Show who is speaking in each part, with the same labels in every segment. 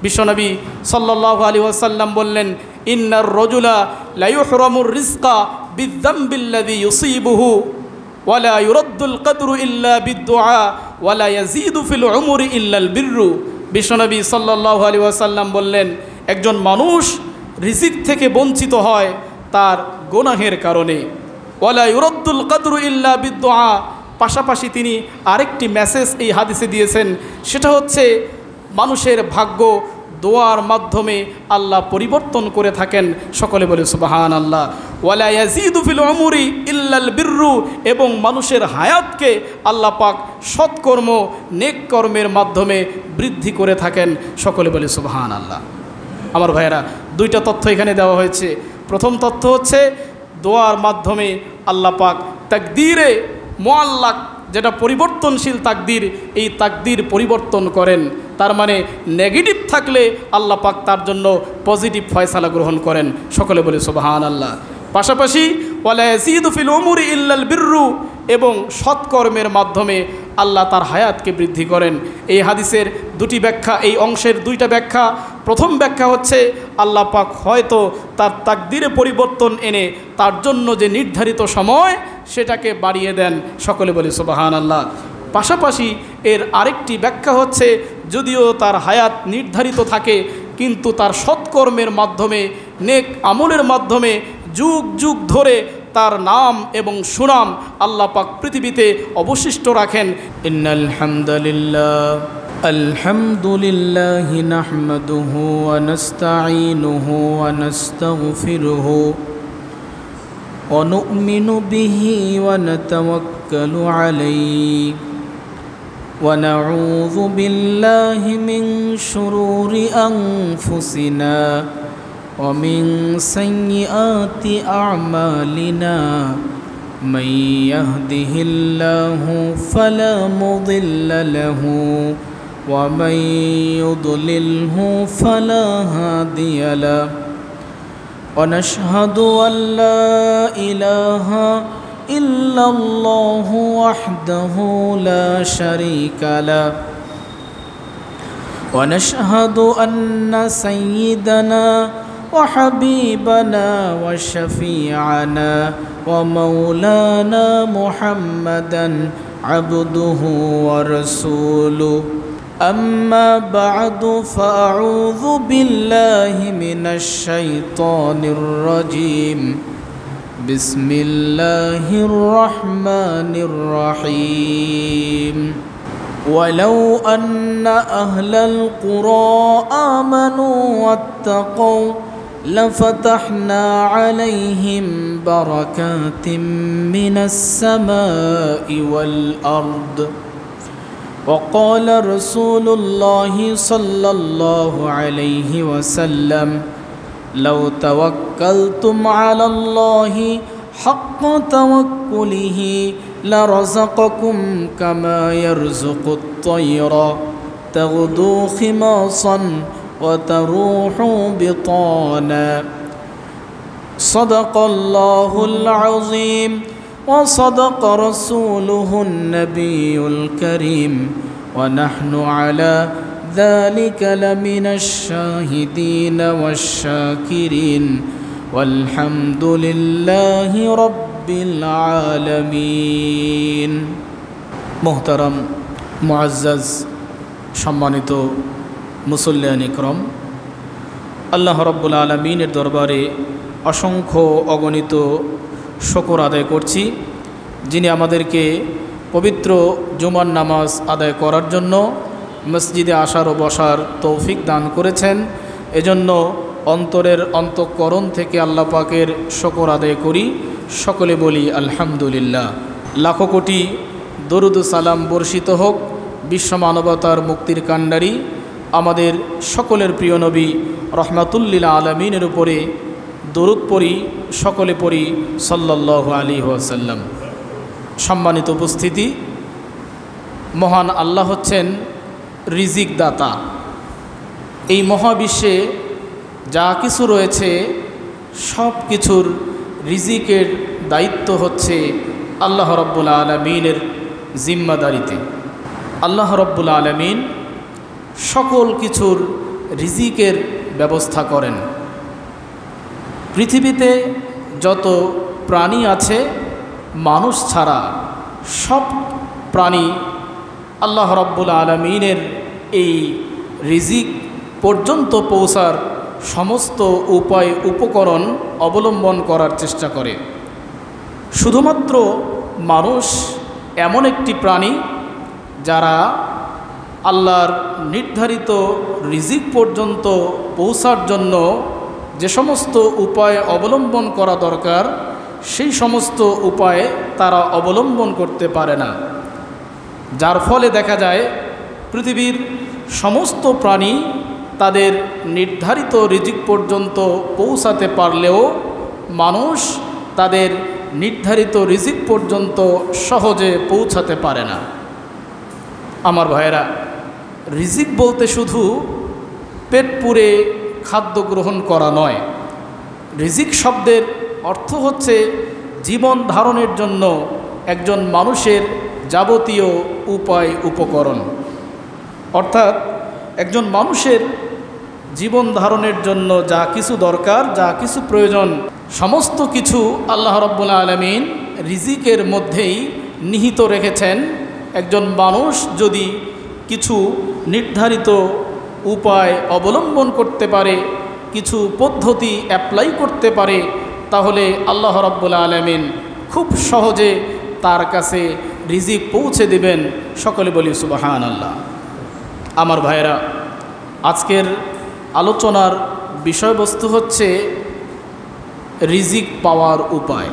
Speaker 1: বিশ্বনবী সাল্লাল্লাহু আলাইহি ওয়াসাল্লাম বললেন, ইন্নার রাজুলা লা ইউহরামুর রিজকা বিয-যামবিল্লাযী ইউসিবুহু ওয়ালা ইউরাদ্দুল কদরু ইল্লা বিদ-দুআ ওয়ালা ইয়াজিদু ফিল উমরি ইল্লাল বিররু। বিশ্বনবী সাল্লাল্লাহু আলাইহি ওয়াসাল্লাম বললেন, একজন মানুষ রিজিক থেকে বঞ্চিত হয় তার গুনাহের কারণে, ওয়ালা ইউরাদ্দুল কদরু ইল্লা বিদ-দুআ। পাশাপাশি তিনি আরেকটি মেসেজ এই হাদিসে দিয়েছেন, সেটা হচ্ছে মানুষের ভাগ্য দোয়ার মাধ্যমে আল্লাহ পরিবর্তন করে থাকেন। সকলে বলে সুবহানাল্লাহ। ওয়ালা ইয়াজিদু ফিল উমরি ইল্লাল বিররু, এবং মানুষের হায়াতকে আল্লাহ পাক সৎকর্ম নেক কর্মের মাধ্যমে বৃদ্ধি করে থাকেন। সকলে বলে সুবহানাল্লাহ। আমার ভাইয়েরা, দুইটা তথ্য এখানে দেওয়া হয়েছে। প্রথম তথ্য হচ্ছে দোয়ার মাধ্যমে আল্লাহ পাক তাকদীরে মুআল্লাক, যেটা পরিবর্তনশীল তাকদীর, এই তাকদীর পরিবর্তন করেন। তার মানে নেগেটিভ থাকলে আল্লাহ পাক তার জন্য পজিটিভ ফয়সালা গ্রহণ করেন। সকলে বলে সুবহানাল্লাহ। পাশাপাশি ওয়ালা ইয়াজিদু ফিল উমরি ইল্লাল বিররু, এবং সৎকর্মের মাধ্যমে আল্লাহ তার হায়াতকে বৃদ্ধি করেন। এই হাদিসের দুটি ব্যাখ্যা, এই অংশের দুইটা ব্যাখ্যা। প্রথম ব্যাখ্যা হচ্ছে আল্লাহ পাক হয়তো তার তাকদীরে পরিবর্তন এনে তার জন্য যে নির্ধারিত সময় সেটাকে বাড়িয়ে দেন। সকলে বলে সুবহানাল্লাহ। পাশাপাশি এর আরেকটি ব্যাখ্যা হচ্ছে, যদিও তার হায়াত নির্ধারিত থাকে, কিন্তু তার সৎকর্মের মাধ্যমে নেক আমলের মাধ্যমে যুগ যুগ ধরে তার নাম এবং সুনাম আল্লাহ পাক পৃথিবীতে অবশিষ্ট রাখেন। ইন্নাল হামদুলিল্লাহ আলহামদুলিল্লাহি নাহমাদুহু ওয়া নাস্তাঈনুহু ওয়া নাস্তাগফিরুহু ওয়া নু'মিনু বিহি ওয়া নাতাওয়াক্কালু আলাইহি ওয়া নাউযু বিল্লাহি মিন শুরুরি আনফুসিনা ومن سيئات أعمالنا من يهده الله فلا مضل له ومن يضلله فلا هادي له ونشهد أن لا إله إلا الله وحده لا شريك له ونشهد أن سيدنا وحبيبنا وشفيعنا ومولانا محمدا عبده ورسوله أما بعد فأعوذ بالله من الشيطان الرجيم بسم الله الرحمن الرحيم ولو أن أهل القرى آمنوا واتقوا لفتحنا عليهم بركات من السماء والأرض وقال رسول الله صلى الله عليه وسلم لو توكلتم على الله حق توكله لرزقكم كما يرزق الطير تغدو خماصا وتروح بطانا صدق الله العظيم وصدق رسوله النبي الكريم ونحن على ذلك لمن الشاهدين والشاكرين والحمد لله رب العالمين محترم মুআজ্জাজ সম্মানিত মুসল্লিয়ান ইকরাম, আল্লাহ রাব্বুল আলামিনের দরবারে অসংখ্য অগণিত শুকর আদায় করছি, যিনি আমাদেরকে পবিত্র জুমার নামাজ আদায় করার জন্য মসজিদে আসার ও বসার তৌফিক দান করেছেন। এজন্য অন্তরের অন্তঃকরণ থেকে আল্লাহ পাকের শুকর আদায় করি। সকলে বলি আলহামদুলিল্লাহ। লাখো কোটি দরুদ সালাম বর্ষিত হোক বিশ্ব মানবতার মুক্তির কাণ্ডারি আমাদের সকলের প্রিয় নবী রহমাতুল্লিল আলমিনের উপরে দরুদ পড়ি, সকলে পড়ি সাল্লাল্লাহু আলাইহি ওয়াসাল্লাম। সম্মানিত উপস্থিতি, মহান আল্লাহ হচ্ছেন রিজিক দাতা। এই মহাবিশ্বে যা কিছু রয়েছে সব কিছুর রিজিকের দায়িত্ব হচ্ছে আল্লাহ রাব্বুল আলামিনের জিম্মাদারিতে। আল্লাহ রাব্বুল আলামিন সকল কিছুর রিজিকের ব্যবস্থা করেন। পৃথিবীতে যত প্রাণী আছে মানুষ ছাড়া সব প্রাণী আল্লাহ রাব্বুল আলামিনের এই রিজিক পর্যন্ত পৌঁছার সমস্ত উপায় উপকরণ অবলম্বন করার চেষ্টা করে। শুধুমাত্র মানুষ এমন একটি প্রাণী যারা আল্লাহর নির্ধারিত রিজিক পর্যন্ত পৌঁছার জন্য যে সমস্ত উপায় অবলম্বন করা দরকার সেই সমস্ত উপায় তারা অবলম্বন করতে পারে না, যার ফলে দেখা যায় পৃথিবীর সমস্ত প্রাণী তাদের নির্ধারিত রিজিক পর্যন্ত পৌঁছাতে পারলেও মানুষ তাদের নির্ধারিত রিজিক পর্যন্ত সহজে পৌঁছাতে পারে না। আমার ভাইয়েরা, রিজিক বলতে শুধু পেট পুরে খাদ্য গ্রহণ করা নয়। রিজিক শব্দের অর্থ হচ্ছে জীবন ধারণের জন্য একজন মানুষের যাবতীয় উপায় উপকরণ। অর্থাৎ একজন মানুষের জীবন ধারণের জন্য যা কিছু দরকার, যা কিছু প্রয়োজন, সমস্ত কিছু আল্লাহ রাব্বুল আলামিন রিজিকের মধ্যেই নিহিত রেখেছেন। একজন মানুষ যদি কিছু নির্ধারিত উপায় অবলম্বন করতে পারে, কিছু পদ্ধতি অ্যাপ্লাই করতে পারে, তাহলে আল্লাহ রাব্বুল আলামিন খুব সহজে তার কাছে রিজিক পৌঁছে দিবেন। সকলে বলি সুবহানাল্লাহ। আমার ভাইয়েরা, আজকের আলোচনার বিষয়বস্তু হচ্ছে রিজিক পাওয়ার উপায়।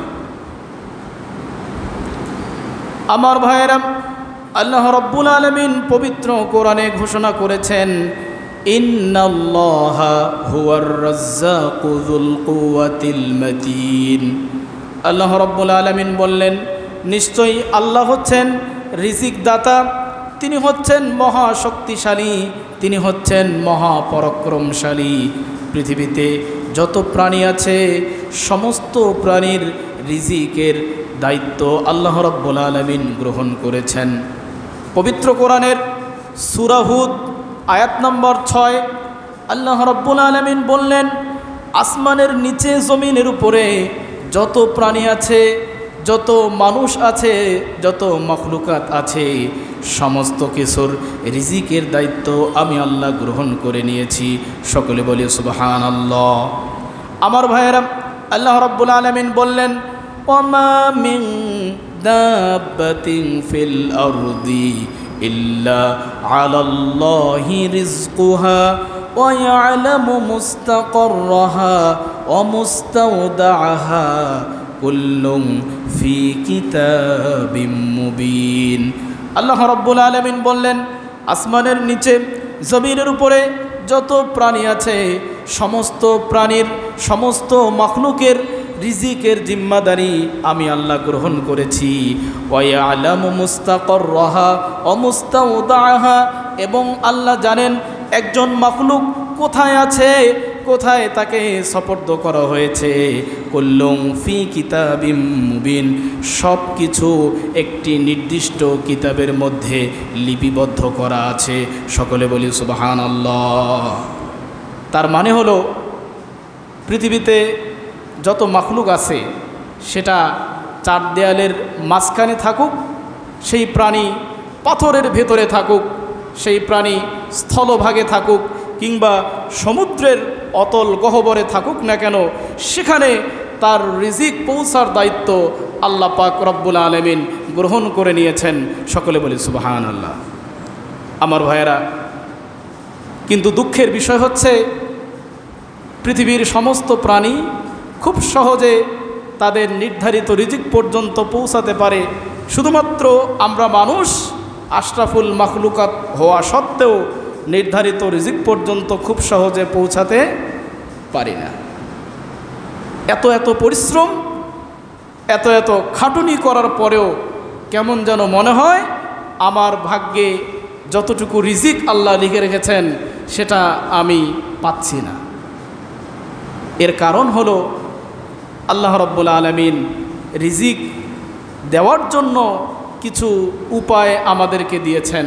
Speaker 1: আমার ভাইয়েরা, আল্লাহ রাব্বুল আলামিন পবিত্র কোরআনে ঘোষণা করেছেন, ইন্নাল্লাহা হুয়ার রাজ্জাকু যুল কুওয়াতিল মাতিন। আল্লাহ রাব্বুল আলামিন বললেন, নিশ্চয়ই আল্লাহ হচ্ছেন রিজিক দাতা, তিনি হচ্ছেন মহাশক্তিশালী, তিনি হচ্ছেন মহাপরাক্রমশালী। পৃথিবীতে যত প্রাণী আছে সমস্ত প্রাণীর রিজিকের দায়িত্ব আল্লাহ রাব্বুল আলামিন গ্রহণ করেছেন। পবিত্র কোরআনের সূরা হুদ আয়াত নম্বর 6 আল্লাহ রাব্বুল আলামিন বললেন, আসমানের নিচে জমিনের উপরে যত প্রাণী আছে, যত মানুষ আছে, যত মখলুকাত আছে, সমস্ত কিছুর রিজিকের দায়িত্ব আমি আল্লাহ গ্রহণ করে নিয়েছি। সকলে বলি সুবহানাল্লাহ। আমার ভাইয়েরা, আল্লাহ রাব্বুল আলামিন বললেন, ওয়ামা মিন দাব্বাতিন ফিল আরদি ইল্লা আলাল্লাহি রিজকুহা ওয়া ইয়ালামু মুস্তাকাররাহা ওয়া মুস্তাওদাআহা কুল্লুম ফি কিতাবিম মুবিন। আল্লাহ রাব্বুল আলামিন বললেন, আসমানের নিচে জমিনের উপরে যত প্রাণী আছে সমস্ত প্রাণীর, সমস্ত মখলুকের রিজিকের জিম্মাদারি আমি আল্লাহ গ্রহণ করেছি। ওয়া ইয়ালামু মুস্তাকাররাহা ওয়া মুস্তাওদাআহা, এবং আল্লাহ জানেন একজন মখলুক কোথায় আছে, কোথায় তাকে সুপর্দ করা হয়েছে। কুল্লুম ফি কিতাবিম মুবিন, সব কিছু একটি নির্দিষ্ট কিতাবের মধ্যে লিপিবদ্ধ করা আছে। সকলে বলি সুবহানাল্লাহ। তার মানে হলো পৃথিবীতে যত মখলুক আছে সেটা চার দেয়ালের মাঝখানে থাকুক, সেই প্রাণী পাথরের ভেতরে থাকুক, সেই প্রাণী স্থলভাগে থাকুক, কিংবা সমুদ্রের অতল গহ্বরে থাকুক না কেন, সেখানে তার রিজিক পৌঁছার দায়িত্ব আল্লাহ পাক রব্বুল আলামিন গ্রহণ করে নিয়েছেন। সকলে বলি সুবহানাল্লাহ। আমার ভাইয়েরা, কিন্তু দুঃখের বিষয় হচ্ছে পৃথিবীর সমস্ত প্রাণী খুব সহজে তাদের নির্ধারিত রিজিক পর্যন্ত পৌঁছাতে পারে, শুধুমাত্র আমরা মানুষ আশরাফুল মাখলুকাত হওয়া সত্ত্বেও নির্ধারিত রিজিক পর্যন্ত খুব সহজে পৌঁছাতে পারি না। এত এত পরিশ্রম, এত এত খাটুনি করার পরেও কেমন যেন মনে হয় আমার ভাগ্যে যতটুকু রিজিক আল্লাহ লিখে রেখেছেন সেটা আমি পাচ্ছি না। এর কারণ হলো আল্লাহ রাব্বুল আলামিন রিজিক দেওয়ার জন্য কিছু উপায় আমাদেরকে দিয়েছেন,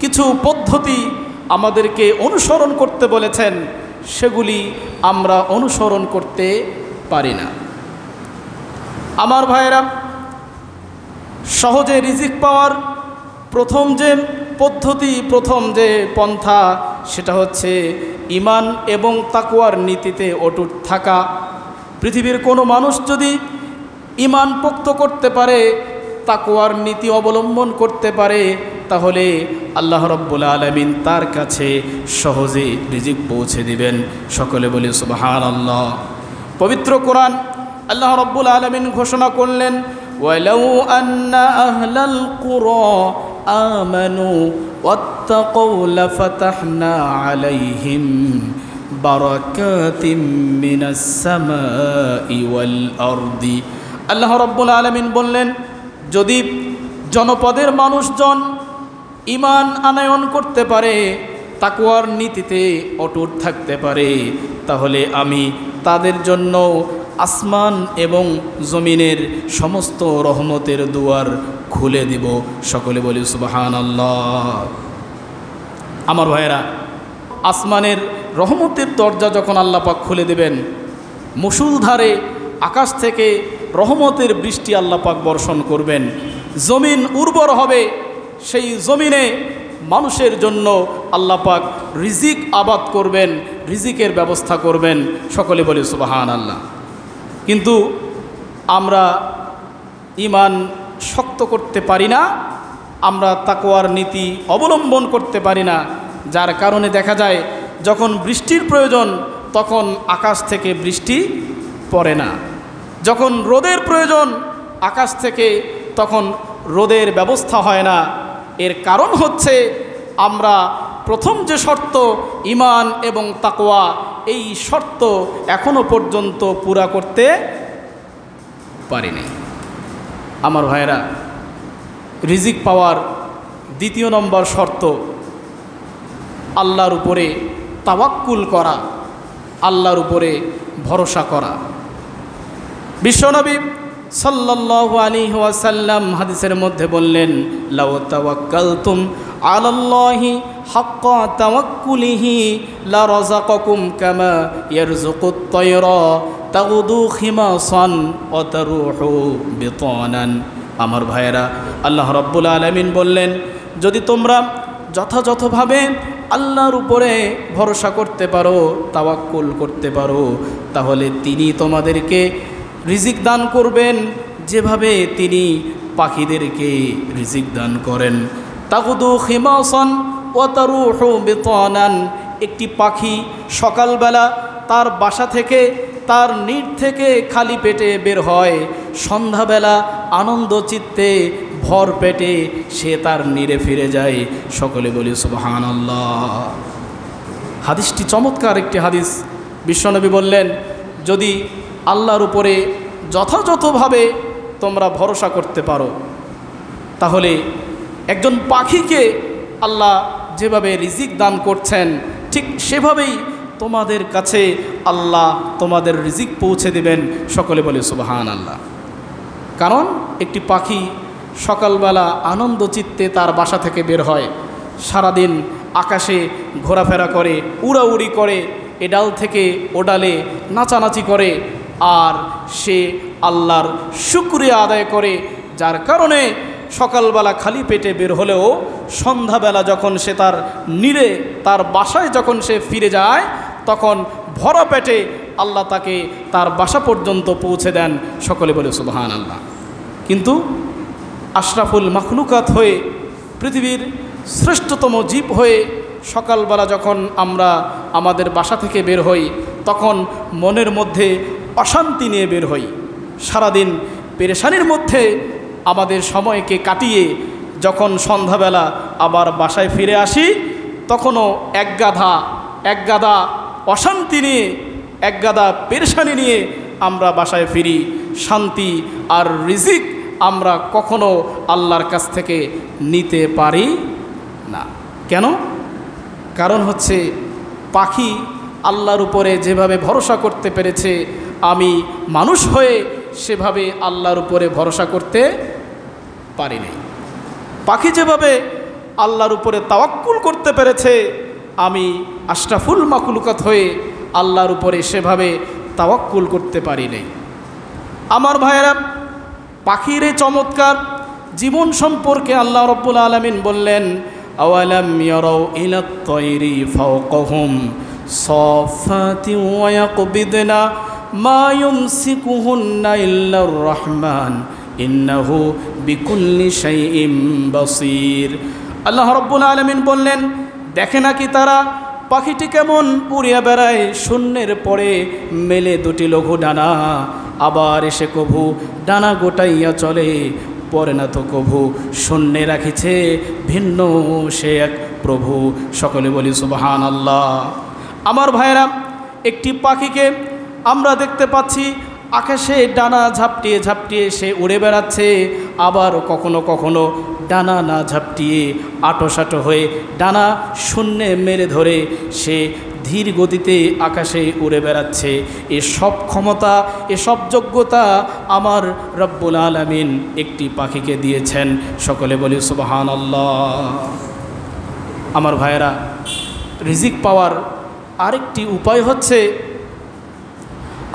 Speaker 1: কিছু পদ্ধতি আমাদেরকে অনুসরণ করতে বলেছেন সেগুলি আমরা অনুসরণ করতে পারি না। আমার ভাইয়েরা, সহজে রিজিক পাওয়ার প্রথম যে পদ্ধতি, প্রথম যে পন্থা, সেটা হচ্ছে ঈমান এবং তাকওয়ার নীতিতে অটুট থাকা। পৃথিবীর কোনো মানুষ যদি ঈমান পোক্ত করতে পারে, তাকওয়ার নীতি অবলম্বন করতে পারে, তাহলে আল্লাহ রাব্বুল আলামিন তার কাছে সহজে রিজিক পৌঁছে দিবেন। সকলে বলি সুবহানাল্লাহ। পবিত্র কোরআন আল্লাহ রাব্বুল আলামিন ঘোষণা করলেন, ওয়ালাউ আন্না আহলাল কুরা আমানু ওয়াত্তাকাউ লাফাতাহনা আলাইহিম বারাকাতিম মিনাস সামাই ওয়াল আরদি। আল্লাহ রাব্বুল আলামিন বললেন, যদি জনপদের মানুষজন ঈমান আনয়ন করতে পারে, তাকওয়ার নীতিতে অটুট থাকতে পারে, তাহলে আমি তাদের জন্য আসমান এবং জমিনের সমস্ত রহমতের দুয়ার খুলে দিব। সকলে বলি সুবহানাল্লাহ। আমার ভাইয়েরা, আসমানের রহমতের দরজা যখন আল্লাহ পাক খুলে দেবেন, মুষলধারে আকাশ থেকে রহমতের বৃষ্টি আল্লাহ পাক বর্ষণ করবেন, জমিন উর্বর হবে, সেই জমিনে মানুষের জন্য আল্লাহ পাক রিজিক আবাদ করবেন, রিজিকের ব্যবস্থা করবেন। সকলে বলি সুবহানাল্লাহ। কিন্তু আমরা ঈমান শক্ত করতে পারি না, আমরা তাকওয়ার নীতি অবলম্বন করতে পারি না, যার কারণে দেখা যায় যখন বৃষ্টির প্রয়োজন তখন আকাশ থেকে বৃষ্টি পড়ে না, যখন রোদের প্রয়োজন আকাশ থেকে তখন রোদের ব্যবস্থা হয় না। এর কারণ হচ্ছে আমরা প্রথম যে শর্ত ঈমান এবং তাকওয়া, এই শর্ত এখনো পর্যন্ত পুরা করতে পারিনি। আমার ভাইয়েরা, রিজিক পাওয়ার দ্বিতীয় নম্বর শর্ত আল্লাহর উপরে তাওয়াক্কুল করা, আল্লাহর উপরে ভরসা করা। বিশ্বনবী সাল্লাল্লাহু আলাইহি ওয়াসাল্লাম হাদিসের মধ্যে বললেন, লাউ তাওয়াক্কালতুম আলাল্লাহি হাক্কা তাওয়াক্কুলিহি লা রাযাকাকুম কামা ইয়ারযুকুত তায়রা তাগুদু খিমাসান ওয়া তারুহু বিতানান। আমার ভাইয়েরা, আল্লাহ রাব্বুল আলামিন বললেন, যদি তোমরা যথাযথভাবে আল্লাহর উপরে ভরসা করতে পারো, তাওয়াক্কুল করতে পারো, তাহলে তিনি তোমাদেরকে রিজিক দান করবেন যেভাবে তিনি পাখিদেরকে রিজিক দান করেন। তাগুদু খিমাসান ওয়া তারুহু বিতানান। একটি পাখি সকালবেলা তার বাসা থেকে, তার নিড় থেকে খালি পেটে বের হয়, সন্ধ্যাবেলা আনন্দ চিত্তে ভর পেটে সে তার নিড়ে ফিরে যায়। সকলে বলি সুবহানাল্লাহ। হাদিসটি চমৎকার একটি হাদিস। বিশ্বনবী বললেন, যদি আল্লাহর উপরে যথাযথভাবে তোমরা ভরসা করতে পারো, তাহলে একজন পাখিকে আল্লাহ যেভাবে রিজিক দান করছেন, ঠিক সেভাবেই তোমাদের কাছে আল্লাহ তোমাদের রিজিক পৌঁছে দেবেন। সকলে বলে সুবহানাল্লাহ। কারণ একটি পাখি সকালবেলা আনন্দ চিত্তে তার বাসা থেকে বের হয়, সারাদিন আকাশে ঘোরাফেরা করে, উড়াউড়ি করে, এ ডাল থেকে ও ডালে নাচানাচি করে, আর সে আল্লাহর শুকরিয়া আদায় করে, যার কারণে সকালবেলা খালি পেটে বের হলেও সন্ধ্যাবেলা যখন সে তার নিড়ে, তার বাসায় যখন সে ফিরে যায়, তখন ভরা পেটে আল্লাহ তাকে তার বাসা পর্যন্ত পৌঁছে দেন। সকলে বলে সুবহানাল্লাহ। কিন্তু আশরাফুল মাখলুকাত হয়ে, পৃথিবীর শ্রেষ্ঠতম জীব হয়ে সকালবেলা যখন আমরা আমাদের বাসা থেকে বের হই, তখন মনের মধ্যে অশান্তি নিয়ে বের হই, সারাদিন পেরেশানির মধ্যে আমাদের সময়কে কাটিয়ে যখন সন্ধ্যাবেলা আবার বাসায় ফিরে আসি, তখনও একগাদা অশান্তি নিয়ে, একগাদা পেরেশানি নিয়ে আমরা বাসায় ফিরি। শান্তি আর রিজিক আমরা কখনো আল্লাহর কাছ থেকে নিতে পারি না। কেন? কারণ হচ্ছে পাখি আল্লাহর উপরে যেভাবে ভরসা করতে পেরেছে, আমি মানুষ হয়ে সেভাবে আল্লাহর উপরে ভরসা করতে পারি নাই। পাখি যেভাবে আল্লাহর উপরে তাওয়াক্কুল করতে পেরেছে, আমি আশরাফুল মাখলুকাত হয়ে আল্লাহর উপরে সেভাবে তাওয়াক্কুল করতে পারি নাই। আমার ভাইয়েরা, পাখির এই চমৎকার জীবন সম্পর্কে আল্লাহ রাব্বুল আলামিন বললেন, আওয়ালাম ইয়ারাউ ইলাত তায়রি ফাওকাহুম সাফাতিন ওয়া ইয়াকবিদনা মা ইউমসিকুহুন্না ইল্লার রহমান ইন্নাহু বিকুল্লি শাইইন বাসীর। আল্লাহ রাব্বুল আলামিন বললেন, দেখে নাকি তারা পাখিটি কেমন উড়িয়া বেড়ায়, শূন্যের পরে মেলে দুটি লঘু ডানা, আবার এসে কভু ডানা গোটাইয়া চলে, পরে না তো কভু শূন্যে রাখিছে ভিন্ন সে এক প্রভু। সকলে বলি সুবহানাল্লাহ। আমার ভাইরা, একটি পাখিকে আমরা দেখতে পাচ্ছি আকাশে ডানা ঝাপটিয়ে ঝাপটিয়ে সে উড়ে বেড়াচ্ছে, আবার কখনো কখনো ডানা না ঝাপটিয়ে আটোসাটো হয়ে ডানা শূন্যে মেরে ধরে সে ধীর গতিতে আকাশে উড়ে বেড়াচ্ছে। এসব ক্ষমতা, এসব যোগ্যতা আমার রব্বুল আলামিন একটি পাখিকে দিয়েছেন। সকলে বলি সুবহানাল্লাহ। আমার ভাইয়েরা, রিজিক পাওয়ার আরেকটি উপায় হচ্ছে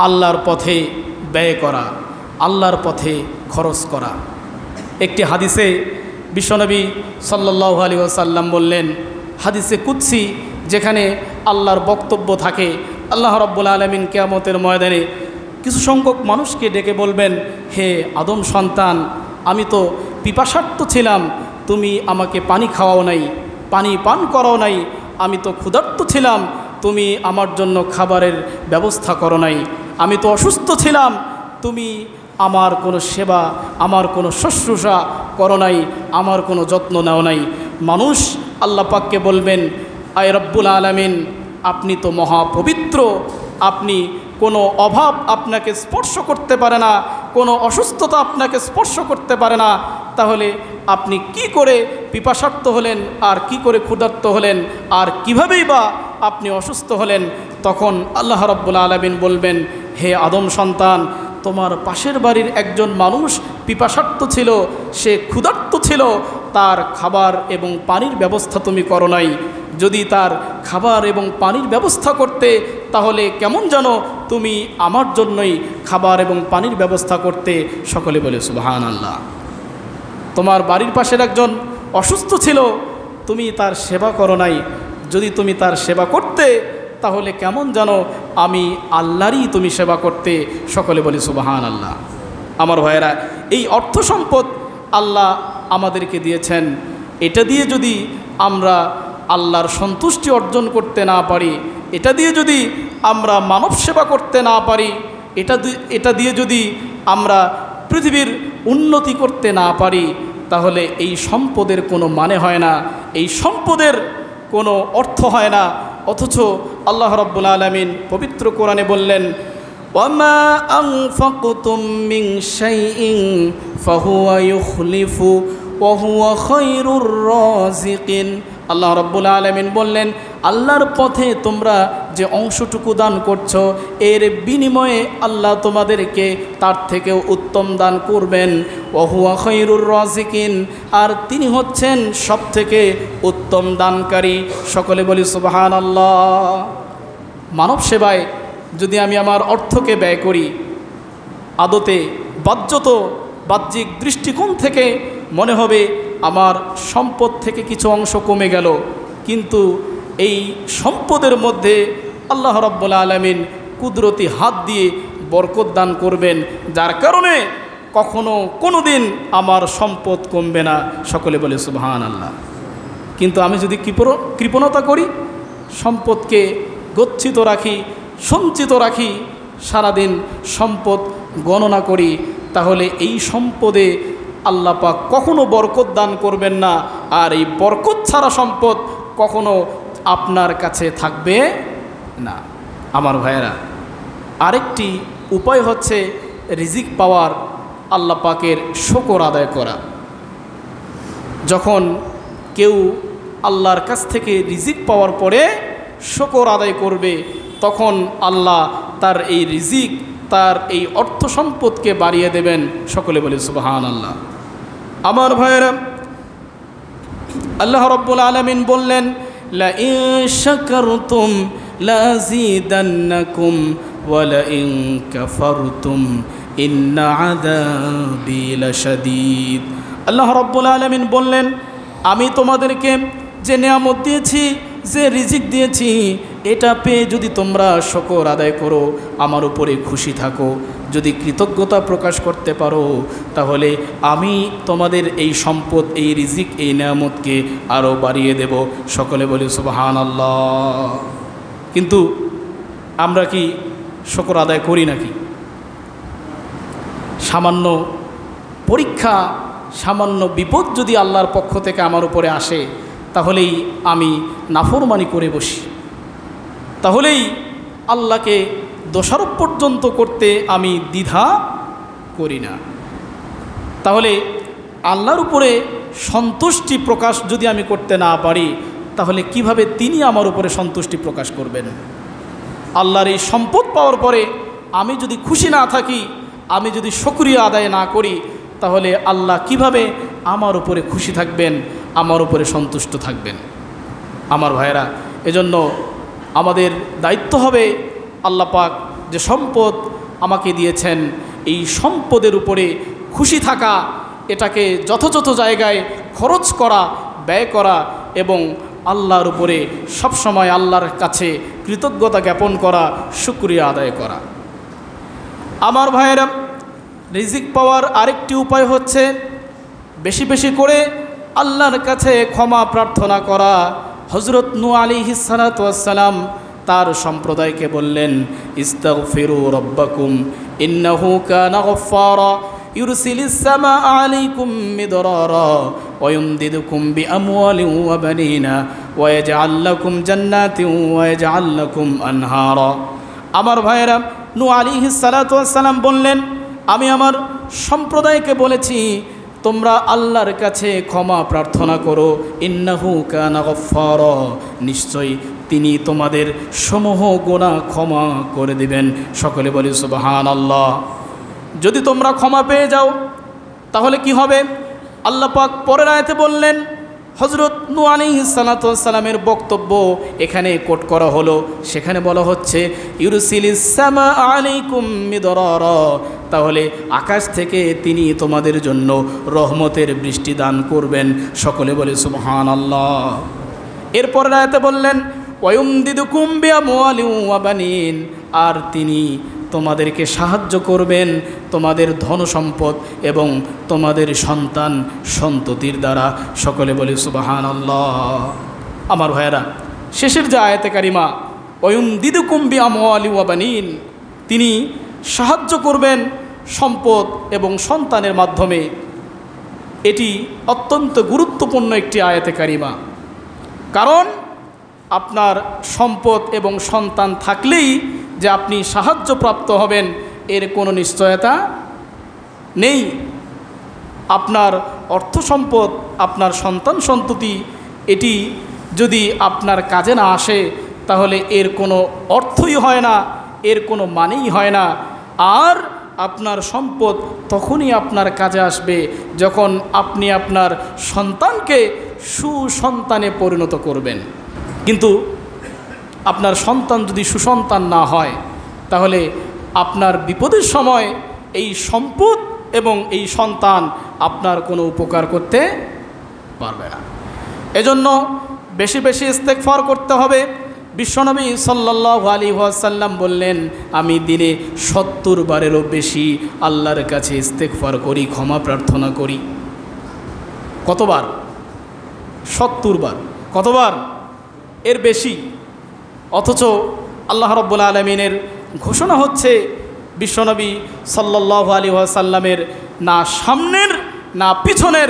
Speaker 1: আল্লাহর পথে ব্যয় করা, আল্লাহর পথে খরচ করা। একটি হাদিসে বিশ্বনবী সাল্লাল্লাহু আলাইহি ওয়াসাল্লাম বললেন, হাদিসে কুদসি, যেখানে আল্লাহর বক্তব্য থাকে, আল্লাহ রাব্বুল আলামিন কিয়ামতের ময়দানে কিছু সংখ্যক মানুষকে ডেকে বলবেন, হে আদম সন্তান, আমি তো পিপাসার্ত ছিলাম, তুমি আমাকে পানি খাওয়াও নাই, পানি পান করাও নাই। আমি তো ক্ষুধার্ত ছিলাম, তুমি আমার জন্য খাবারের ব্যবস্থা করো নাই। আমি তো অসুস্থ ছিলাম, তুমি আমার কোনো সেবা, আমার কোনো শুশ্রূষা করো নাই, আমার কোনো যত্ন নেও নাই। মানুষ আল্লাহ পাককে বলবেন, আয় রব্বুল আলামিন, আপনি তো মহাপবিত্র, আপনি কোনো অভাব আপনাকে স্পর্শ করতে পারে না, কোনো অসুস্থতা আপনাকে স্পর্শ করতে পারে না, তাহলে আপনি কি করে পিপাসার্ত হলেন, আর কি করে ক্ষুধার্ত হলেন, আর কিভাবেই বা আপনি অসুস্থ হলেন? তখন আল্লাহ রাব্বুল আলামিন বলবেন, হে আদম সন্তান, তোমার পাশের বাড়ির একজন মানুষ পিপাসার্ত ছিল, সে ক্ষুধার্ত ছিল, তার খাবার এবং পানির ব্যবস্থা তুমি করো নাই। যদি তার খাবার এবং পানির ব্যবস্থা করতে, তাহলে কেমন যেন তুমি আমার জন্যই খাবার এবং পানির ব্যবস্থা করতে। সকলে বলে সুবহানাল্লাহ। তোমার বাড়ির পাশের একজন অসুস্থ ছিল, তুমি তার সেবা করো নাই। যদি তুমি তার সেবা করতে, তাহলে কেমন যেন আমি আল্লাহরই তুমি সেবা করতে। সকলে বলি সুবহানাল্লাহ। আমার ভাইয়েরা, এই অর্থ সম্পদ আল্লাহ আমাদেরকে দিয়েছেন, এটা দিয়ে যদি আমরা আল্লাহর সন্তুষ্টি অর্জন করতে না পারি, এটা দিয়ে যদি আমরা মানব সেবা করতে না পারি, এটা দিয়ে যদি আমরা পৃথিবীর উন্নতি করতে না পারি, তাহলে এই সম্পদের কোনো মানে হয় না, এই সম্পদের কোনো অর্থ হয় না। অথচ আল্লাহ রাব্বুল আলামিন পবিত্র কোরআনে বললেন, ওয়ামা আনফাকতুম মিন শাইইন ফাহুয়া ইউখলিফু ওয়া হুয়া খায়রুর রাযিকিন। আল্লাহ রাব্বুল আলামিন বললেন, আল্লাহর পথে তোমরা যে অংশটুকু দান করছো, এর বিনিময়ে আল্লাহ তোমাদেরকে তার থেকেও উত্তম দান করবেন। ওয়া হুয়া খায়রুর রাযিকিন, আর তিনি হচ্ছেন সবথেকে উত্তম দানকারী। সকলে বলি সুবহানাল্লাহ। মানব সেবায় যদি আমি আমার অর্থকে ব্যয় করি, আদতে বাহ্যিক দৃষ্টিকোণ থেকে মনে হবে আমার সম্পদ থেকে কিছু অংশ কমে গেল, কিন্তু এই সম্পদের মধ্যে আল্লাহ রাব্বুল আলামিন কুদরতি হাত দিয়ে বরকত দান করবেন, যার কারণে কখনো কোনো দিন আমার সম্পদ কমবে না। সকলে বলে সুবহানাল্লাহ। কিন্তু আমি যদি কৃপণতা করি, সম্পদকে গচ্ছিত রাখি, সঞ্চিত রাখি, সারাদিন সম্পদ গণনা করি, তাহলে এই সম্পদে আল্লাহ পাক কখনো বরকত দান করবেন না। আর এই বরকত ছাড়া সম্পদ কখনো আপনার কাছে থাকবে না। আমার ভাইয়েরা, আরেকটি উপায় হচ্ছে রিজিক পাওয়ার আল্লাহ পাকের শুকর আদায় করা। যখন কেউ আল্লাহর কাছ থেকে রিজিক পাওয়ার পরে শুকর আদায় করবে, তখন আল্লাহ তার এই রিজিক, তার এই অর্থ সম্পদকে বাড়িয়ে দেবেন। সকলে বলে সুবহানাল্লাহ। আমার ভাইয়েরা, আল্লাহ রাব্বুল আলামিন বললেন, লাইন শাকারতুম লাযীদান্নাকুম ওয়া লাইন কাফারতুম ইন্না আযাবি লাশাদীদ। আল্লাহ রাব্বুল আলামিন বললেন, আমি তোমাদেরকে যে নিয়ামত দিয়েছি, যে রিজিক দিয়েছি, এটা পেয়ে যদি তোমরা শুকর আদায় করো, আমার উপরে খুশি থাকো, যদি কৃতজ্ঞতা প্রকাশ করতে পারো, তাহলে আমি তোমাদের এই সম্পদ, এই রিজিক, এই নিয়ামতকে আরও বাড়িয়ে দেব। সকলে বলি সুবহানাল্লাহ। কিন্তু আমরা কি শুকর আদায় করি নাকি? সামান্য পরীক্ষা, সামান্য বিপদ যদি আল্লাহর পক্ষ থেকে আমার উপরে আসে, তাহলেই আমি নাফরমানি করে বসি, তাহলেই আল্লাহকে দোষারোপ পর্যন্ত করতে আমি দ্বিধা করি না। তাহলে আল্লাহর উপরে সন্তুষ্টি প্রকাশ যদি আমি করতে না পারি, তাহলে কিভাবে তিনি আমার উপরে সন্তুষ্টি প্রকাশ করবেন? আল্লাহর এই সম্পদ পাওয়ার পরে আমি যদি খুশি না থাকি, আমি যদি শুকরিয়া আদায় না করি, তাহলে আল্লাহ কিভাবে আমার উপরে খুশি থাকবেন, আমার উপরে সন্তুষ্ট থাকবেন? আমার ভাইয়েরা, এজন্য আমাদের দায়িত্ব হবে আল্লাহ পাক যে সম্পদ আমাকে দিয়েছেন, এই সম্পদের উপরে খুশি থাকা, এটাকে যথাযথ জায়গায় খরচ করা, ব্যয় করা এবং আল্লাহর উপরে সবসময় আল্লাহর কাছে কৃতজ্ঞতা জ্ঞাপন করা, শুকরিয়া আদায় করা। আমার ভাইয়েরা, রিজিক পাওয়ার আরেকটি উপায় হচ্ছে বেশি বেশি করে আল্লাহর কাছে ক্ষমা প্রার্থনা করা। হযরত নূহ আলাইহিস সালাতু ওয়াস সালাম তার সম্প্রদায়কে বললেন, ইস্তাগফিরু রাব্বাকুম ইন্নাহু কানা গফফারা ইউরসিলিস সামাআ আলাইকুম মিদরারা ওয়া ইউমদিদুকুম বিআমওয়ালিন ওয়া বানিনা ওয়া ইয়াজআল লাকুম জান্নাতিন ওয়া ইয়াজআল লাকুম আনহারা। আমার ভাইয়েরা, নূহ আলাইহিস সালাতু ওয়াস সালাম বললেন, আমি আমার সম্প্রদায়কে বলেছি, তোমরা আল্লাহর কাছে ক্ষমা প্রার্থনা করো, ইন্নাহু কানা গফফারা, নিশ্চয়ই তিনি তোমাদের সমূহ গুনাহ ক্ষমা করে দিবেন। সকলে বলি সুবহানাল্লাহ। যদি তোমরা ক্ষমা পেয়ে যাও, তাহলে কি হবে? আল্লাহ পাক পরের আয়াতে বললেন, হযরত নূহ আলাইহিস সালাতু ওয়াস সালামের বক্তব্য এখানে কোট করা হলো। সেখানে বলা হচ্ছে, ইউরসিলিস সামাআ আলাইকুম মিদরারা, তাহলে আকাশ থেকে তিনি তোমাদের জন্য রহমতের বৃষ্টি দান করবেন। সকলে বলে সুবহানাল্লাহ। এরপরের আয়াতে বললেন, ওয়া ইউমদিদুকুম বিআমওয়ালিন ওয়া বানিন, আর তিনি তোমাদেরকে সাহায্য করবেন তোমাদের ধন সম্পদ এবং তোমাদের সন্তান সন্ততির দ্বারা। সকলে বলি সুবহানাল্লাহ। আমার ভাইয়েরা, শেষের যে আয়াতে কারিমা, ওয়ায়ুমদিদুকুম বিআমওয়ালিন ওয়া বানিন, তিনি সাহায্য করবেন সম্পদ এবং সন্তানের মাধ্যমে, এটি অত্যন্ত গুরুত্বপূর্ণ একটি আয়াতে কারিমা। কারণ আপনার সম্পদ এবং সন্তান থাকলেই যে আপনি সাহায্যপ্রাপ্ত হবেন, এর কোনো নিশ্চয়তা নেই। আপনার অর্থ সম্পদ, আপনার সন্তান সন্ততি, এটি যদি আপনার কাজে না আসে, তাহলে এর কোনো অর্থই হয় না, এর কোনো মানেই হয় না। আর আপনার সম্পদ তখনই আপনার কাজে আসবে যখন আপনি আপনার সন্তানকে সুসন্তানে পরিণত করবেন। কিন্তু আপনার সন্তান যদি সুসন্তান না হয়, তাহলে আপনার বিপদের সময় এই সম্পদ এবং এই সন্তান আপনার কোনো উপকার করতে পারবে না। এজন্য বেশি বেশি ইস্তেগফার করতে হবে। বিশ্বনবী সাল্লাল্লাহু আলাইহি ওয়াসাল্লাম বললেন, আমি দিনে 70 বারেরও বেশি আল্লাহর কাছে ইস্তেগফার করি, ক্ষমা প্রার্থনা করি। কতবার? 70 বার। কতবার? এর বেশি। অথচ আল্লাহ রাব্বুল আলামিনের ঘোষণা হচ্ছে, বিশ্বনবী সাল্লাল্লাহু আলাইহি ওয়াসাল্লামের না সামনের না পিছনের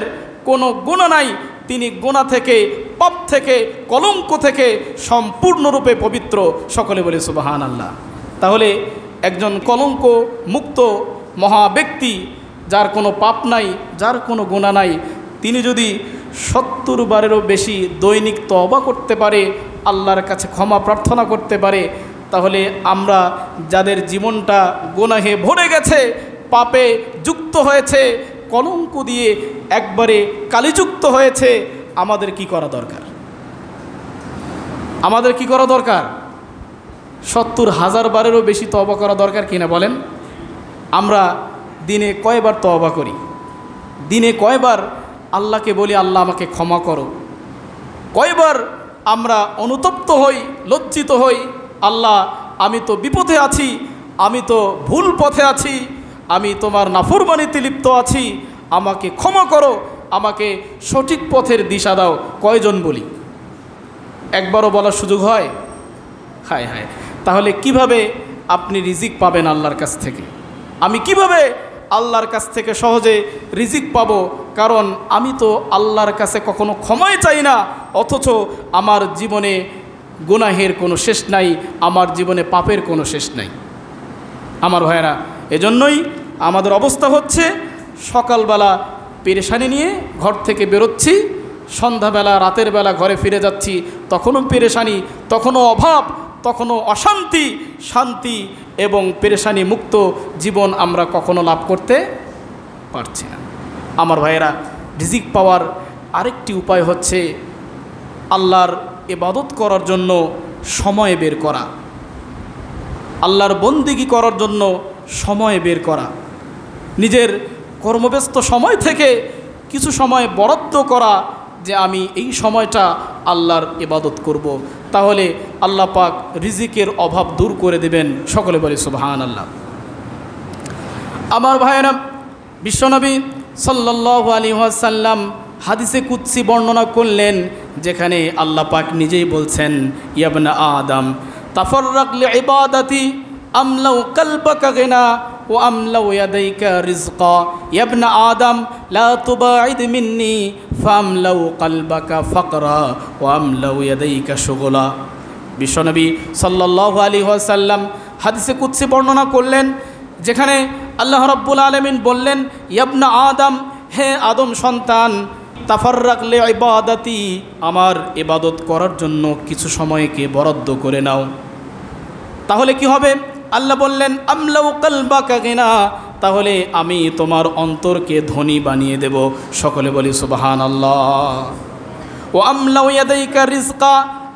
Speaker 1: কোনো গুনাহ নাই, তিনি গুনাহ থেকে, পাপ থেকে, কলঙ্ক থেকে সম্পূর্ণরূপে পবিত্র। সকলে বলে সুবহানাল্লাহ। তাহলে একজন কলঙ্ক মুক্ত মহা ব্যক্তি, যার কোনো পাপ নাই, যার কোনো গুনাহ নাই, তিনি যদি 70 বারেরও বেশি দৈনিক তওবা করতে পারে, আল্লাহর কাছে ক্ষমা প্রার্থনা করতে পারে, তাহলে আমরা যাদের জীবনটা গুনাহে ভরে গেছে, পাপে যুক্ত হয়েছে, কলঙ্ক দিয়ে একবারে কালিযুক্ত হয়েছে, আমাদের কি করা দরকার? আমাদের কি করা দরকার? 70,000 বারেরও বেশি তওবা করা দরকার কিনা বলেন? আমরা দিনে কয়বার তওবা করি? দিনে কয়বার আল্লাহকে বলি আল্লাহ আমাকে ক্ষমা করো? কয়বার আমরা অনুতপ্ত হই, লজ্জিত হই, আল্লাহ আমি তো বিপদে আছি, আমি তো ভুল পথে আছি, আমি তোমার নাফরমানিতে লিপ্ত আছি, আমাকে ক্ষমা করো, আমাকে সঠিক পথের দিশা দাও। কয়জন বলি? একবারও বলার সুযোগ হয়? হায় হায়, তাহলে কিভাবে আপনি রিজিক পাবেন আল্লাহর কাছ থেকে? আমি কিভাবে আল্লাহর কাছ থেকে সহজে রিজিক পাবো? কারণ আমি তো আল্লাহর কাছে কখনো ক্ষমাই চাই না, অথচ আমার জীবনে গুনাহের কোনো শেষ নাই, আমার জীবনে পাপের কোনো শেষ নাই। আমার ভাইয়েরা, এজন্যই আমাদের অবস্থা হচ্ছে সকালবেলা পেরেশানি নিয়ে ঘর থেকে বেরোচ্ছি, সন্ধ্যাবেলা রাতের বেলা ঘরে ফিরে যাচ্ছি, তখনও পেরেশানি, তখনও অভাব, তখনও অশান্তি। শান্তি এবং পেরেশানি মুক্ত জীবন আমরা কখনো লাভ করতে পারছি না। আমার ভাইয়েরা, রিজিক পাওয়ার আরেকটি উপায় হচ্ছে আল্লাহর ইবাদত করার জন্য সময় বের করা, আল্লাহর বন্দেগী করার জন্য সময় বের করা, নিজের কর্মব্যস্ত সময় থেকে কিছু সময় বরাদ্দ করা যে আমি এই সময়টা আল্লাহর ইবাদত করব। তাহলে আল্লাহ পাক রিজিকের অভাব দূর করে দেবেন। সকলে বলি সুবহানাল্লাহ। আমার ভাইয়েরা, বিশ্বনবী সাল্লাল্লাহু আলাইহি ওয়াসাল্লাম হাদিসে কুদসি বর্ণনা করলেন, যেখানে আল্লাহ পাক নিজেই বলছেন, ইয়া আদম তাফাররাক লিইবাদাতি আমলাউ কলবাকা গিনা ওয়া আমলাউ ইয়াদাইকা রিজকা ইয়া আদম লা তুবাইদ মিন্নি ফামলাউ কলবাকা ফাকরা ওয়া আমলাউ ইয়াদাইকা শুগলা। বিশ্বনবী সাল্লাল্লাহু আলাইহি ওয়াসাল্লাম হাদিসে কুদসি বর্ণনা করলেন, যেখানে আল্লাহ রাব্বুল আলামিন বললেন, ইয়া আদম, হে আদম সন্তান, তাফাররাক লিইবাদাতি, আমার ইবাদত করার জন্য কিছু সময়কে বরাদ্দ করে নাও। তাহলে কি হবে? আল্লাহ বললেন, আমলাউ কলবাকা গিনা, তাহলে আমি তোমার অন্তরকে ধনী বানিয়ে দেব। সকলে বলি সুবহানাল্লাহ। ও আমলাউ ইয়াদাইকা রিজকা,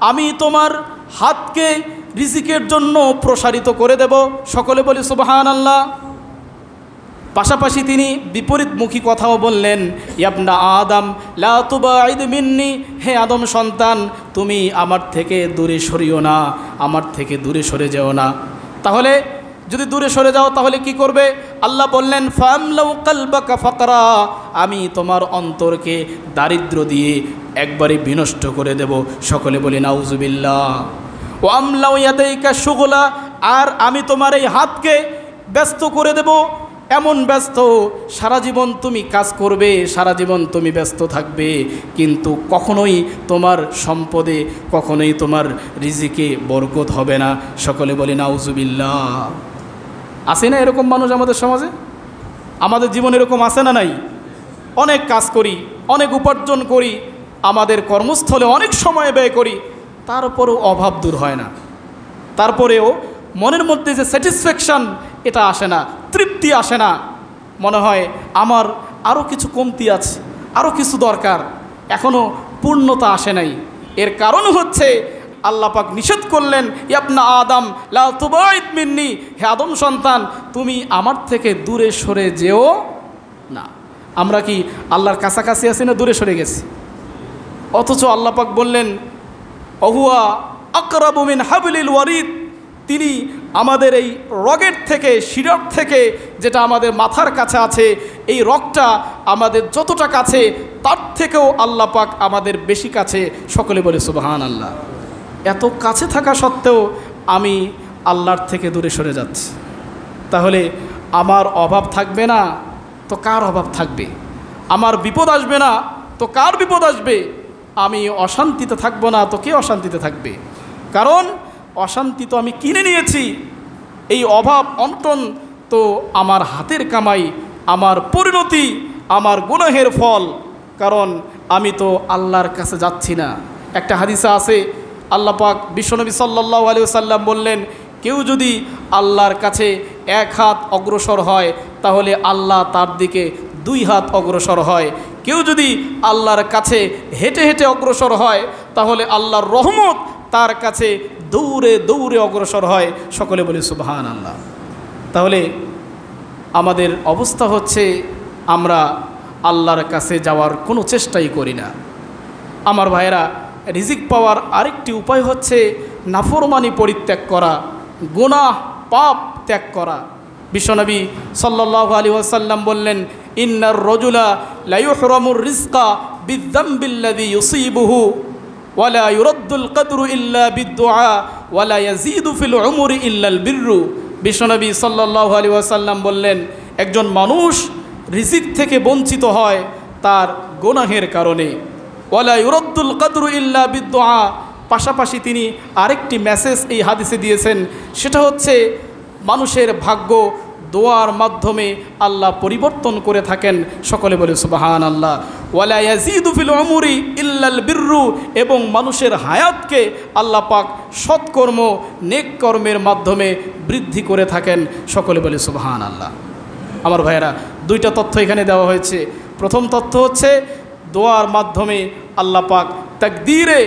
Speaker 1: আমি তোমার হাতকে রিজিকের জন্য প্রসারিত করে দেব। সকলে বলি সুবহানাল্লাহ। পাশাপাশি তিনি বিপরীতমুখী কথাও বললেন, ইয়া আদম লা তুবাইদ মিন্নি, হে আদম সন্তান, তুমি আমার থেকে দূরে সরিও না, আমার থেকে দূরে সরে যেও না। তাহলে যদি দূরে সরে যাও তাহলে কি করবে? আল্লাহ বললেন, ফামলাউ কলবাকা ফাকরা, আমি তোমার অন্তরকে দারিদ্র দিয়ে একবারে বিনষ্ট করে দেব। সকলে বলি নাউজুবিল্লাহ। ও আমলাউ ইয়াদাইকা শুগলা, আর আমি তোমার এই হাতকে ব্যস্ত করে দেব, এমন ব্যস্ত, সারা জীবন তুমি কাজ করবে, সারা জীবন তুমি ব্যস্ত থাকবে, কিন্তু কখনোই তোমার সম্পদে, কখনোই তোমার রিজিকে বরকত হবে না। সকলে বলি নাউজুবিল্লাহ। আছে না এরকম মানুষ আমাদের সমাজে? আমাদের জীবন এরকম আছে না নাই? অনেক কাজ করি, অনেক উপার্জন করি, আমাদের কর্মস্থলে অনেক সময় ব্যয় করি, তারপরেও অভাব দূর হয় না, তারপরেও মনের মধ্যে যে স্যাটিসফ্যাকশান এটা আসে না, তৃপ্তি আসে না। মনে হয় আমার আরও কিছু কমতি আছে, আরও কিছু দরকার, এখনও পূর্ণতা আসে নাই। এর কারণ হচ্ছে আল্লাহ পাক নিষেধ করলেন, ইয়া আদম লা তুবাইদ মিন্নি, হে আদম সন্তান, তুমি আমার থেকে দূরে সরে যেও না। আমরা কি আল্লাহর কাছাকাছি আছি না দূরে সরে গেছি? অথচ আল্লাহ পাক বললেন, অহুয়া আকরাবু মিন হাবলিল ওয়ারিদ, তিনি আমাদের এই রগের থেকে, শিরক থেকে, যেটা আমাদের মাথার কাছে আছে, এই রগটা আমাদের যতটা কাছে তার থেকেও আল্লাহ পাক আমাদের বেশি কাছে। সকলে বলে সুবহানাল্লাহ। এত কাছে থাকা সত্ত্বেও আমি আল্লাহর থেকে দূরে সরে যাচ্ছি। তাহলে আমার অভাব থাকবে না তো কার অভাব থাকবে? আমার বিপদ আসবে না তো কার বিপদ আসবে? আমি অশান্তিতে থাকবো না তো কে অশান্তিতে থাকবে? কারণ অশান্তি তো আমি কিনে নিয়েছি। এই অভাব অনটন তো আমার হাতের কামাই, আমার পরিণতি, আমার গুনাহের ফল। কারণ আমি তো আল্লাহর কাছে যাচ্ছি না। একটা হাদিসে আছে, আল্লাহ পাক বিশ্বনবী সাল্লাল্লাহু আলাইহি ওয়াসাল্লাম বললেন, কেউ যদি আল্লাহর কাছে এক হাত অগ্রসর হয় তাহলে আল্লাহ তার দিকে 2 হাত অগ্রসর হয়। কেউ যদি আল্লাহর কাছে হেঁটে হেঁটে অগ্রসর হয় তাহলে আল্লাহর রহমত তার কাছে দৌড়ে দৌড়ে অগ্রসর হয়। সকলে বলি সুবহানাল্লাহ। তাহলে আমাদের অবস্থা হচ্ছে আমরা আল্লাহর কাছে যাওয়ার কোনো চেষ্টাই করি না। আমার ভাইয়েরা, রিজিক পাওয়ার আরেকটি উপায় হচ্ছে নাফরমানি পরিত্যাগ করা, গুনাহ পাপ ত্যাগ করা। বিশ্বনবী সাল্লাল্লাহু আলাইহি ওয়াসাল্লাম বললেন, ইন্নার রাজুলা লা ইউহরামুর রিজকা বিয-যামবিল্লাযী ইউসিবুহু ওয়ালা ইউরাদ্দুল কদরু ইল্লা বিদ-দুআ ওয়ালা ইয়াজিদু ফিল উমরি ইল্লাল বিররু। বিশ্বনবী সাল্লাল্লাহু আলাইহি ওয়াসাল্লাম বললেন, একজন মানুষ রিজিক থেকে বঞ্চিত হয় তার গুনাহের কারণে। ওয়ালা ইউরাদ্দুল কদরু ইল্লা বিদ-দুআ, পাশাপাশি তিনি আরেকটি মেসেজ এই হাদিসে দিয়েছেন, সেটা হচ্ছে মানুষের ভাগ্য দোয়ার মাধ্যমে আল্লাহ পরিবর্তন করে থাকেন। সকলে বলে সুবহানাল্লাহ। ওয়ালা ইয়াজিদু ফিল উমরি ইল্লাল বিররু, এবং মানুষের হায়াতকে আল্লাহ পাক সৎকর্ম নেক কর্মের মাধ্যমে বৃদ্ধি করে থাকেন। সকলে বলে সুবহানাল্লাহ। আমার ভাইয়েরা, দুইটা তথ্য এখানে দেওয়া হয়েছে। প্রথম তথ্য হচ্ছে দোয়ার মাধ্যমে আল্লাহ পাক তাকদীরে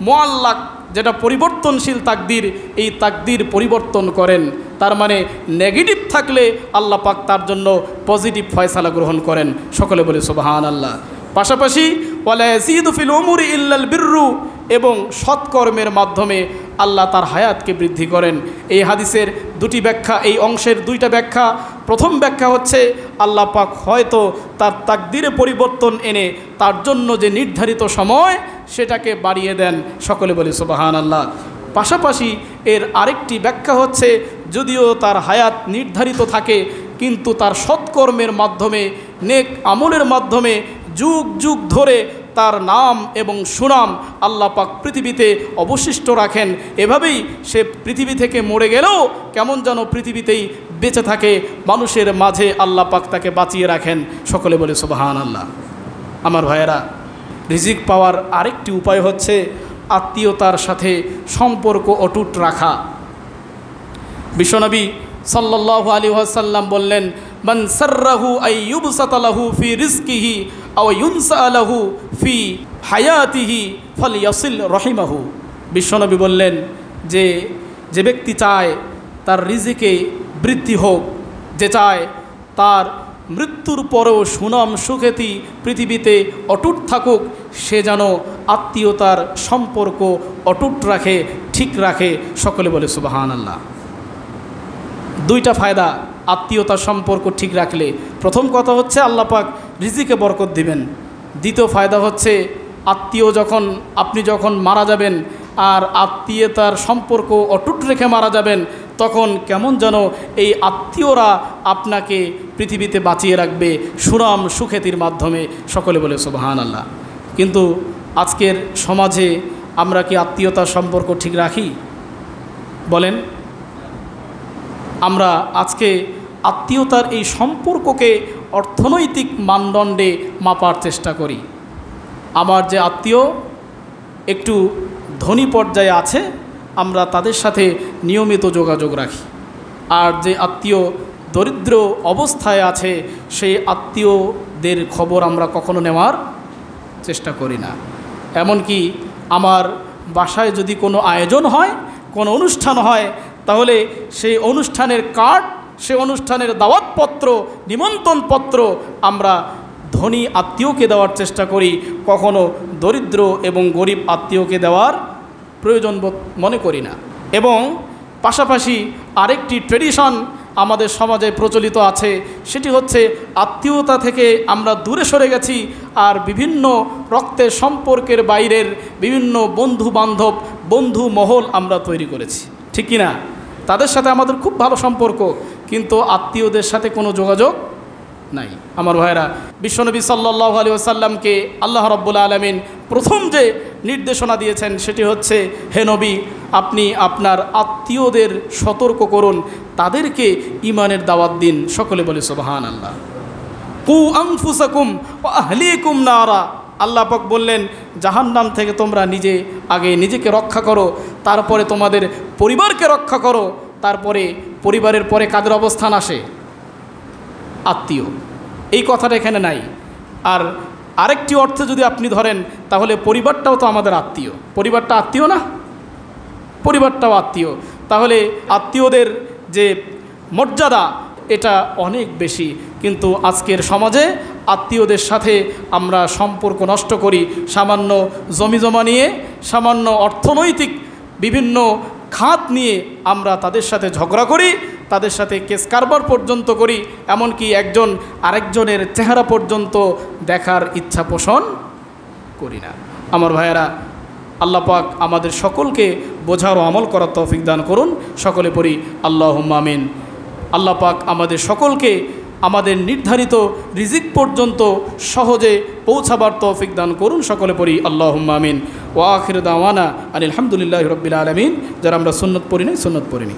Speaker 1: মুআল্লাক, যেটা পরিবর্তনশীল তাকদীর, এই তাকদীর পরিবর্তন করেন। তার মানে নেগেটিভ থাকলে আল্লাহ পাক তার জন্য পজিটিভ ফয়সালা গ্রহণ করেন। সকলে বলে সুবহানাল্লাহ। পাশাপাশি ওয়ালা ইয়াজিদু ফিল উমরি ইল্লাল বিররু, এবং সৎকর্মের মাধ্যমে আল্লাহ তার হায়াতকে বৃদ্ধি করেন। এই হাদিসের দুটি ব্যাখ্যা, এই অংশের দুইটা ব্যাখ্যা। প্রথম ব্যাখ্যা হচ্ছে আল্লাহ পাক হয়তো তার তাকদীরে পরিবর্তন এনে তার জন্য যে নির্ধারিত সময় সেটাকে বাড়িয়ে দেন। সকলে বলি সুবহানাল্লাহ। পাশাপাশি এর আরেকটি ব্যাখ্যা হচ্ছে, যদিও তার হায়াত নির্ধারিত থাকে, কিন্তু তার সৎকর্মের মাধ্যমে নেক আমলের মাধ্যমে যুগ যুগ ধরে তার নাম এবং সুনাম আল্লাহ পাক পৃথিবীতে অবশিষ্ট রাখেন। এভাবেই সে পৃথিবী থেকে মরে গেলেও কেমন যেন পৃথিবীতেই বেঁচে থাকে, মানুষের মাঝে আল্লাহ পাক তাকে বাঁচিয়ে রাখেন। সকলে বলে সুবহানাল্লাহ। আমার ভাইয়েরা, রিজিক পাওয়ার আরেকটি উপায় হচ্ছে আত্মীয়তার সাথে সম্পর্ক অটুট রাখা। বিশ্বনবী সাল্লাল্লাহু আলাইহি ওয়াসাল্লাম বললেন, মান সাররাহু আই ইউবসাতা লাহু ফি রিজকিহি আও ইউনসা লাহু ফি হায়াতিহি ফালইয়াসিল রহিমাহু। বিশ্বনবী বললেন যে ব্যক্তি চায় তার রিজিকে বৃদ্ধি হোক, যে চায় তার মৃত্যুর পরেও সুনাম সুখ্যাতি পৃথিবীতে অটুট থাকুক, সে যেন আত্মীয়তার সম্পর্ক অটুট রাখে, ঠিক রাখে। সকলে বলে সুবহানাল্লাহ। দুইটা ফায়দা আত্মীয়তার সম্পর্ক ঠিক রাখলে। প্রথম কথা হচ্ছে আল্লাহ পাক রিজিকে বরকত দিবেন। দ্বিতীয় ফায়দা হচ্ছে আপনি যখন মারা যাবেন আর আত্মীয়তার সম্পর্ক অটুট রেখে মারা যাবেন, তখন কেমন যেন এই আত্মীয়রা আপনাকে পৃথিবীতে বাঁচিয়ে রাখবে সুনাম সুখ্যাতির মাধ্যমে। সকলে বলে সুবহানাল্লাহ। কিন্তু আজকের সমাজে আমরা কি আত্মীয়তার সম্পর্ক ঠিক রাখি? বলেন। আমরা আজকে আত্মীয়তার এই সম্পর্ককে অর্থনৈতিক মানদণ্ডে মাপার চেষ্টা করি। আমার যে আত্মীয় একটু ধনী পর্যায়ে আছে, আমরা তাদের সাথে নিয়মিত যোগাযোগ রাখি। আর যে আত্মীয় দরিদ্র অবস্থায় আছে, সেই আত্মীয়দের খবর আমরা কখনো নেওয়ার চেষ্টা করি না। এমনকি আমার বাসায় যদি কোনো আয়োজন হয়, কোনো অনুষ্ঠান হয়, তাহলে সেই অনুষ্ঠানের কার্ড, সেই অনুষ্ঠানের দাওয়াতপত্র, নিমন্ত্রণপত্র আমরা ধনী আত্মীয়কে দেওয়ার চেষ্টা করি, কখনো দরিদ্র এবং গরিব আত্মীয়কে দেওয়ার প্রয়োজন মনে করি না। এবং পাশাপাশি আরেকটি ট্রেডিশন আমাদের সমাজে প্রচলিত আছে, সেটি হচ্ছে আত্মীয়তা থেকে আমরা দূরে সরে গেছি আর বিভিন্ন রক্তের সম্পর্কের বাইরের বিভিন্ন বন্ধু বান্ধব, বন্ধু মহল আমরা তৈরি করেছি। ঠিক কি না? তাদের সাথে আমাদের খুব ভালো সম্পর্ক, কিন্তু আত্মীয়দের সাথে কোনো যোগাযোগ নাই। আমার ভাইরা, বিশ্বনবী সাল্লাল্লাহু আলাইহি ওয়াসাল্লামকে আল্লাহ রাব্বুল আলামিন প্রথম যে নির্দেশনা দিয়েছেন সেটি হচ্ছে, হে নবী, আপনি আপনার আত্মীয়দের সতর্ক করুন, তাদেরকে ঈমানের দাওয়াত দিন। সকলে বলে সুবহানাল্লাহ। কু আনফুসাকুম ওয়া আহলিকুম নারা। আল্লাহ পাক বললেন, জাহান্নাম থেকে তোমরা আগে নিজেকে রক্ষা করো, তারপরে তোমাদের পরিবারকে রক্ষা করো। তারপরে পরিবারের পরে কাদের অবস্থান আসে? আত্মীয়। এই কথাটা এখানে নাই। আর আরেকটি অর্থে যদি আপনি ধরেন, তাহলে পরিবারটাও তো আমাদের আত্মীয়। পরিবারটা আত্মীয় না? পরিবারটাও আত্মীয়। তাহলে আত্মীয়দের যে মর্যাদা এটা অনেক বেশি, কিন্তু আজকের সমাজে আত্মীয়দের সাথে আমরা সম্পর্ক নষ্ট করি সামান্য জমিজমা নিয়ে, সামান্য অর্থনৈতিক বিভিন্ন খাত নিয়ে আমরা তাদের সাথে ঝগড়া করি, তাদের সাথে কেস কারবার পর্যন্ত করি, এমনকি একজন আরেকজনের চেহারা পর্যন্ত দেখার ইচ্ছা পোষণ করি না। আমার ভাইয়েরা, আল্লাহ পাক আমাদের সকলকে বোঝার ও আমল করার তৌফিক দান করুন। সকলে পড়ি আল্লাহুম্মা আমিন। আল্লাহ পাক আমাদের সকলকে আমাদের নির্ধারিত রিজিক পর্যন্ত সহজে পৌঁছাবার তৌফিক দান করুন। সকলে পড়ি আল্লাহুম্মা আমিন। ওয়া আখিরু দাওয়ানা আনিল হামদুলিল্লাহি রাব্বিল আলামিন। যারা আমরা সুন্নত পড়ি নাই, সুন্নত পড়িনি।